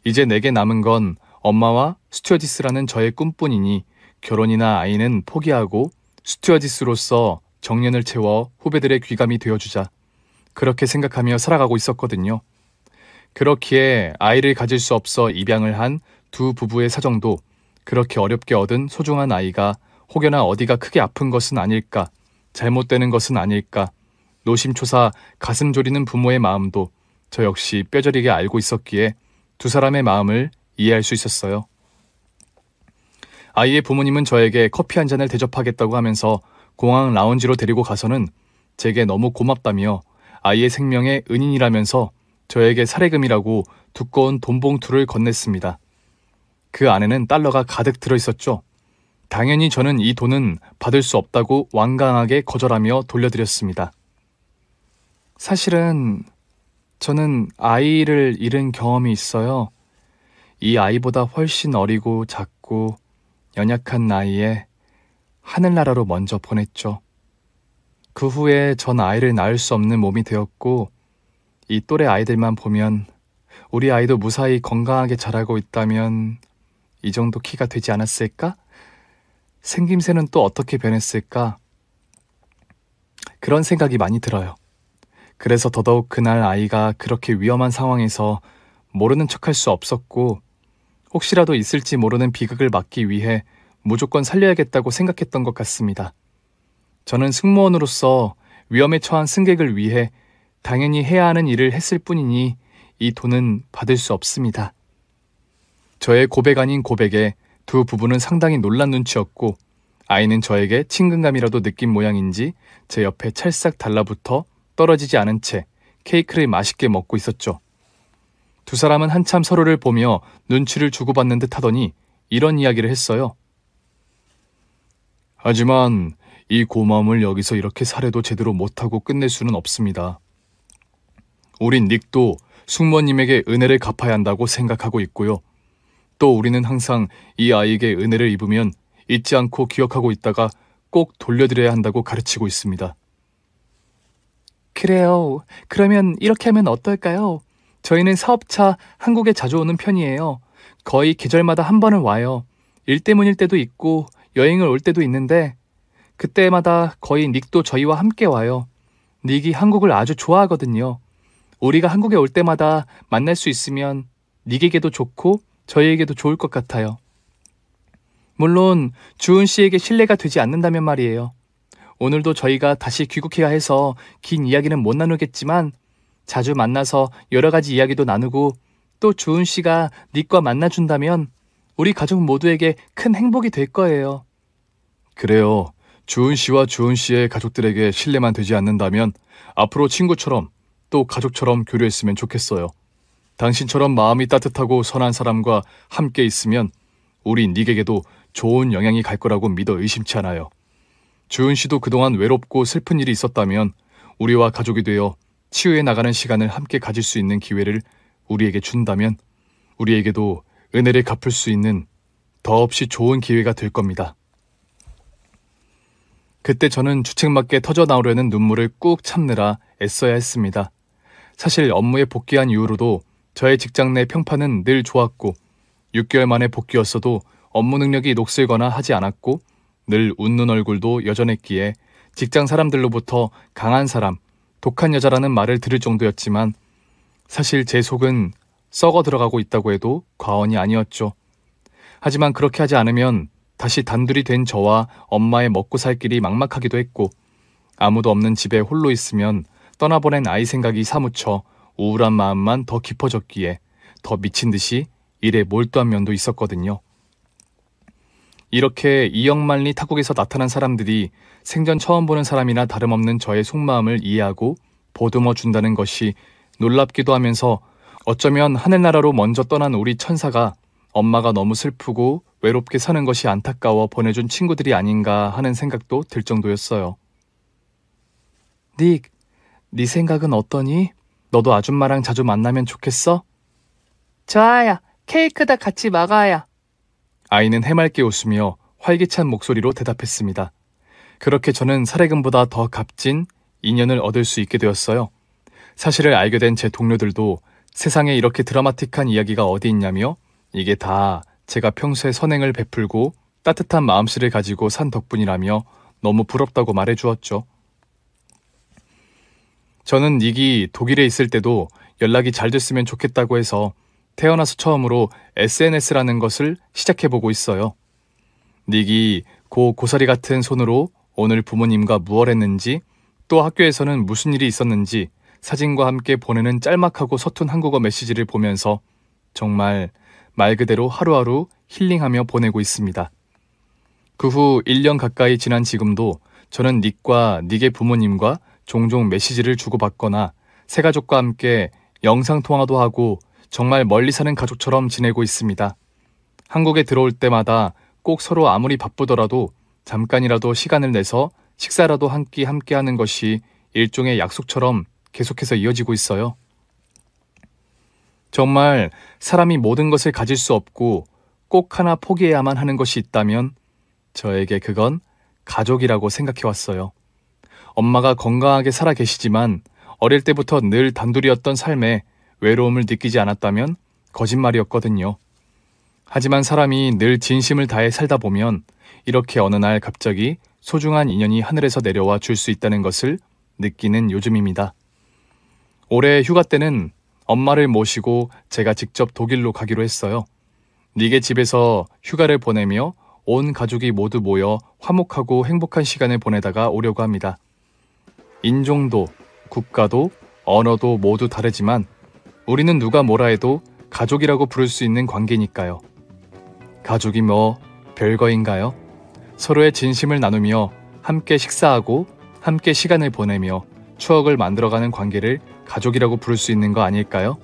이제 내게 남은 건 엄마와 스튜어디스라는 저의 꿈뿐이니 결혼이나 아이는 포기하고 스튜어디스로서 정년을 채워 후배들의 귀감이 되어주자. 그렇게 생각하며 살아가고 있었거든요. 그렇기에 아이를 가질 수 없어 입양을 한 두 부부의 사정도 그렇게 어렵게 얻은 소중한 아이가 혹여나 어디가 크게 아픈 것은 아닐까, 잘못되는 것은 아닐까, 노심초사 가슴 졸이는 부모의 마음도 저 역시 뼈저리게 알고 있었기에 두 사람의 마음을 이해할 수 있었어요. 아이의 부모님은 저에게 커피 한 잔을 대접하겠다고 하면서 공항 라운지로 데리고 가서는 제게 너무 고맙다며 아이의 생명의 은인이라면서 저에게 사례금이라고 두꺼운 돈 봉투를 건넸습니다. 그 안에는 달러가 가득 들어있었죠. 당연히 저는 이 돈은 받을 수 없다고 완강하게 거절하며 돌려드렸습니다. 사실은 저는 아이를 잃은 경험이 있어요. 이 아이보다 훨씬 어리고 작고 연약한 나이에 하늘나라로 먼저 보냈죠. 그 후에 전 아이를 낳을 수 없는 몸이 되었고 이 또래 아이들만 보면 우리 아이도 무사히 건강하게 자라고 있다면 이 정도 키가 되지 않았을까? 생김새는 또 어떻게 변했을까? 그런 생각이 많이 들어요. 그래서 더더욱 그날 아이가 그렇게 위험한 상황에서 모르는 척할 수 없었고 혹시라도 있을지 모르는 비극을 막기 위해 무조건 살려야겠다고 생각했던 것 같습니다. 저는 승무원으로서 위험에 처한 승객을 위해 당연히 해야 하는 일을 했을 뿐이니 이 돈은 받을 수 없습니다. 저의 고백 아닌 고백에 두 부부는 상당히 놀란 눈치였고 아이는 저에게 친근감이라도 느낀 모양인지 제 옆에 찰싹 달라붙어 떨어지지 않은 채 케이크를 맛있게 먹고 있었죠. 두 사람은 한참 서로를 보며 눈치를 주고받는 듯 하더니 이런 이야기를 했어요. 하지만 이 고마움을 여기서 이렇게 사례도 제대로 못하고 끝낼 수는 없습니다. 우린 닉도 숙모님에게 은혜를 갚아야 한다고 생각하고 있고요. 또 우리는 항상 이 아이에게 은혜를 입으면 잊지 않고 기억하고 있다가 꼭 돌려드려야 한다고 가르치고 있습니다. 그래요. 그러면 이렇게 하면 어떨까요? 저희는 사업차 한국에 자주 오는 편이에요. 거의 계절마다 한 번은 와요. 일 때문일 때도 있고 여행을 올 때도 있는데 그때마다 거의 닉도 저희와 함께 와요. 닉이 한국을 아주 좋아하거든요. 우리가 한국에 올 때마다 만날 수 있으면 닉에게도 좋고 저희에게도 좋을 것 같아요. 물론 주은 씨에게 신뢰가 되지 않는다면 말이에요. 오늘도 저희가 다시 귀국해야 해서 긴 이야기는 못 나누겠지만 자주 만나서 여러 가지 이야기도 나누고 또 주은 씨가 닉과 만나준다면 우리 가족 모두에게 큰 행복이 될 거예요. 그래요. 주은 씨와 주은 씨의 가족들에게 신뢰만 되지 않는다면 앞으로 친구처럼 또 가족처럼 교류했으면 좋겠어요. 당신처럼 마음이 따뜻하고 선한 사람과 함께 있으면 우리 닉에게도 좋은 영향이 갈 거라고 믿어 의심치 않아요. 주은 씨도 그동안 외롭고 슬픈 일이 있었다면 우리와 가족이 되어 치유해 나가는 시간을 함께 가질 수 있는 기회를 우리에게 준다면 우리에게도 은혜를 갚을 수 있는 더없이 좋은 기회가 될 겁니다. 그때 저는 주책맞게 터져나오려는 눈물을 꾹 참느라 애써야 했습니다. 사실 업무에 복귀한 이후로도 저의 직장 내 평판은 늘 좋았고 6개월 만에 복귀였어도 업무 능력이 녹슬거나 하지 않았고 늘 웃는 얼굴도 여전했기에 직장 사람들로부터 강한 사람, 독한 여자라는 말을 들을 정도였지만 사실 제 속은 썩어 들어가고 있다고 해도 과언이 아니었죠. 하지만 그렇게 하지 않으면 다시 단둘이 된 저와 엄마의 먹고 살 길이 막막하기도 했고 아무도 없는 집에 홀로 있으면 떠나보낸 아이 생각이 사무쳐 우울한 마음만 더 깊어졌기에 더 미친 듯이 일에 몰두한 면도 있었거든요. 이렇게 이역만리 타국에서 나타난 사람들이 생전 처음 보는 사람이나 다름없는 저의 속마음을 이해하고 보듬어 준다는 것이 놀랍기도 하면서 어쩌면 하늘나라로 먼저 떠난 우리 천사가 엄마가 너무 슬프고 외롭게 사는 것이 안타까워 보내준 친구들이 아닌가 하는 생각도 들 정도였어요. 닉, 네 생각은 어떠니? 너도 아줌마랑 자주 만나면 좋겠어? 좋아요. 케이크다 같이 먹어요. 아이는 해맑게 웃으며 활기찬 목소리로 대답했습니다. 그렇게 저는 사례금보다 더 값진 인연을 얻을 수 있게 되었어요. 사실을 알게 된 제 동료들도 세상에 이렇게 드라마틱한 이야기가 어디 있냐며 이게 다 제가 평소에 선행을 베풀고 따뜻한 마음씨를 가지고 산 덕분이라며 너무 부럽다고 말해주었죠. 저는 닉이 독일에 있을 때도 연락이 잘 됐으면 좋겠다고 해서 태어나서 처음으로 SNS라는 것을 시작해보고 있어요. 닉이 고사리 같은 손으로 오늘 부모님과 무얼 했는지 또 학교에서는 무슨 일이 있었는지 사진과 함께 보내는 짤막하고 서툰 한국어 메시지를 보면서 정말 말 그대로 하루하루 힐링하며 보내고 있습니다. 그 후 1년 가까이 지난 지금도 저는 닉과 닉의 부모님과 종종 메시지를 주고받거나 새가족과 함께 영상통화도 하고 정말 멀리 사는 가족처럼 지내고 있습니다. 한국에 들어올 때마다 꼭 서로 아무리 바쁘더라도 잠깐이라도 시간을 내서 식사라도 한 끼 함께 하는 것이 일종의 약속처럼 계속해서 이어지고 있어요. 정말 사람이 모든 것을 가질 수 없고 꼭 하나 포기해야만 하는 것이 있다면 저에게 그건 가족이라고 생각해왔어요. 엄마가 건강하게 살아 계시지만 어릴 때부터 늘 단둘이었던 삶에 외로움을 느끼지 않았다면 거짓말이었거든요. 하지만 사람이 늘 진심을 다해 살다 보면 이렇게 어느 날 갑자기 소중한 인연이 하늘에서 내려와 줄 수 있다는 것을 느끼는 요즘입니다. 올해 휴가 때는 엄마를 모시고 제가 직접 독일로 가기로 했어요. 닉의 집에서 휴가를 보내며 온 가족이 모두 모여 화목하고 행복한 시간을 보내다가 오려고 합니다. 인종도, 국가도, 언어도 모두 다르지만 우리는 누가 뭐라 해도 가족이라고 부를 수 있는 관계니까요. 가족이 뭐 별거인가요? 서로의 진심을 나누며 함께 식사하고 함께 시간을 보내며 추억을 만들어가는 관계를 가족이라고 부를 수 있는 거 아닐까요?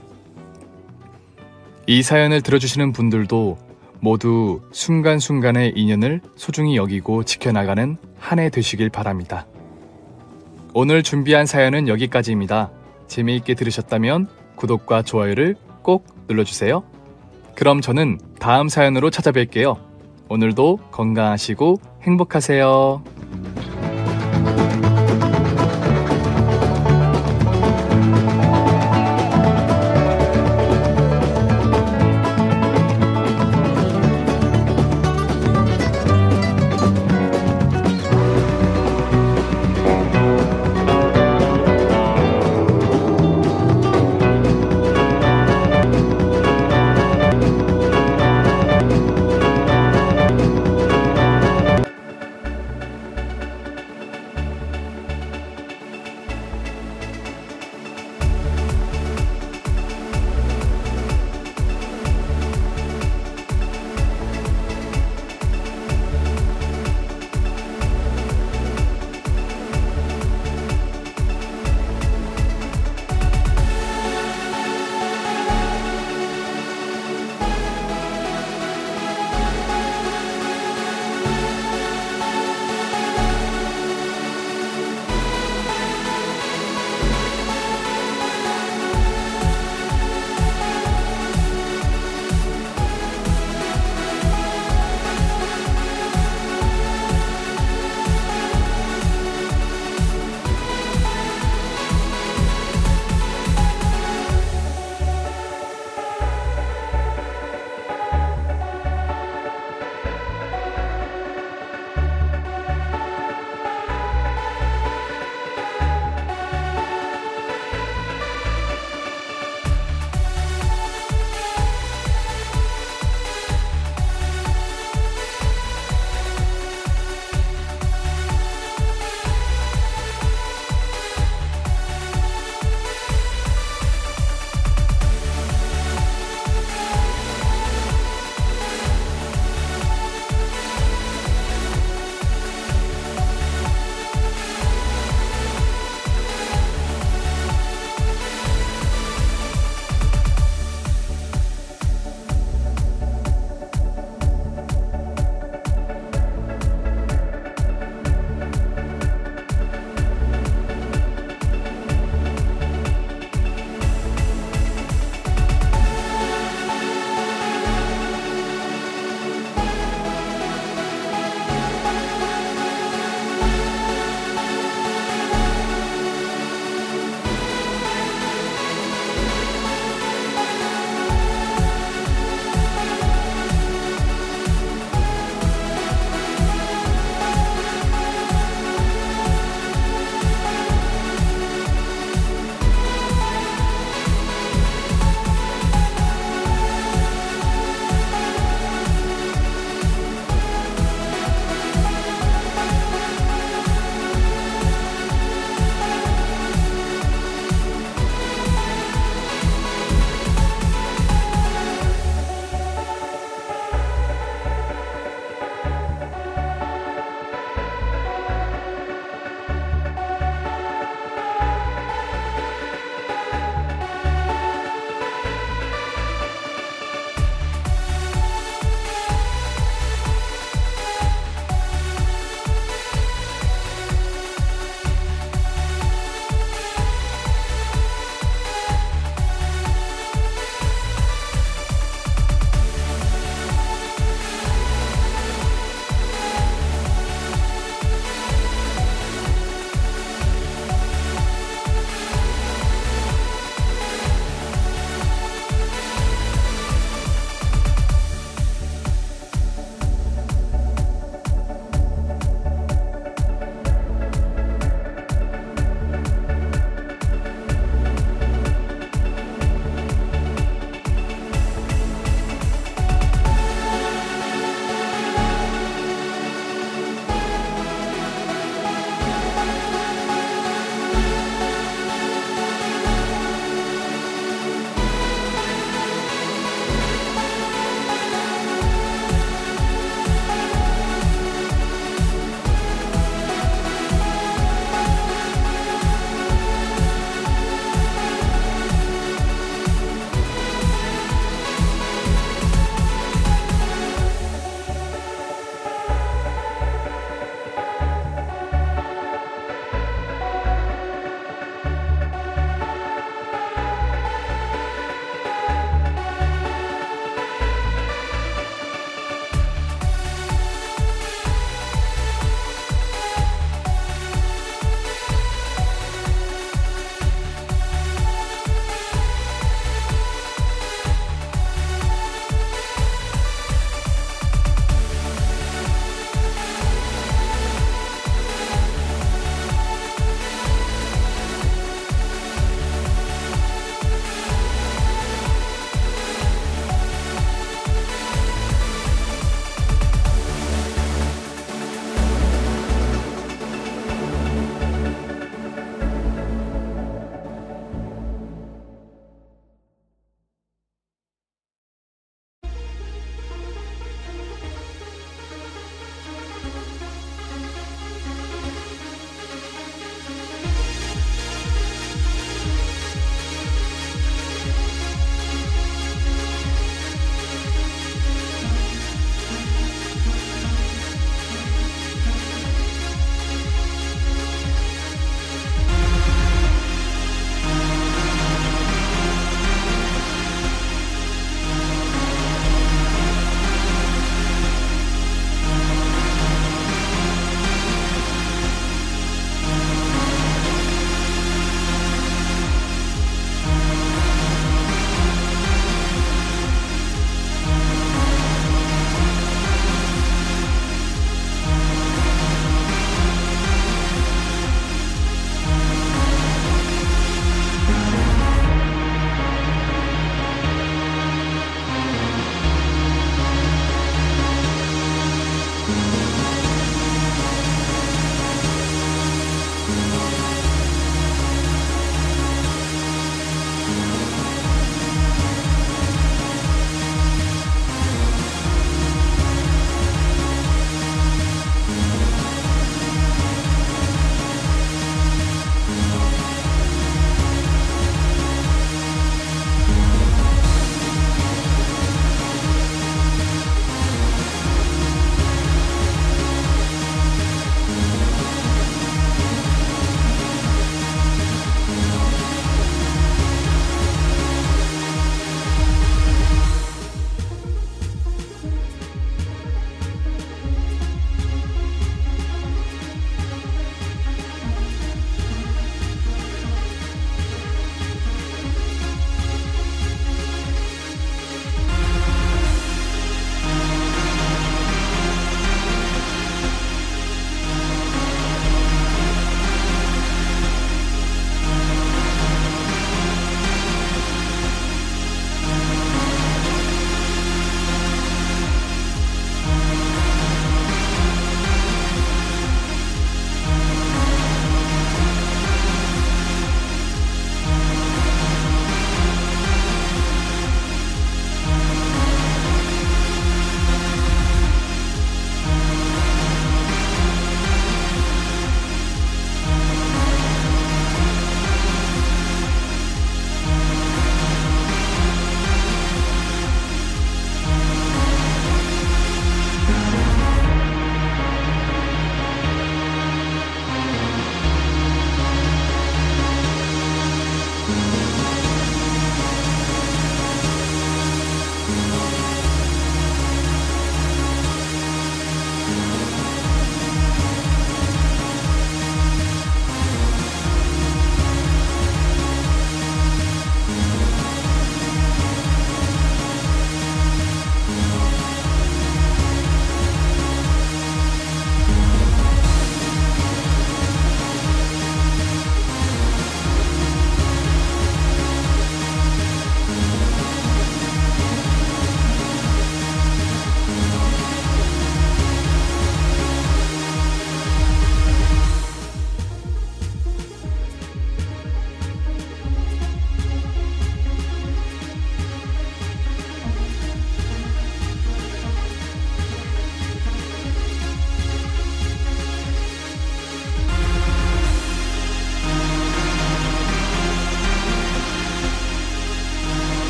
이 사연을 들어주시는 분들도 모두 순간순간의 인연을 소중히 여기고 지켜나가는 한 해 되시길 바랍니다. 오늘 준비한 사연은 여기까지입니다. 재미있게 들으셨다면 구독과 좋아요를 꼭 눌러주세요. 그럼 저는 다음 사연으로 찾아뵐게요. 오늘도 건강하시고 행복하세요.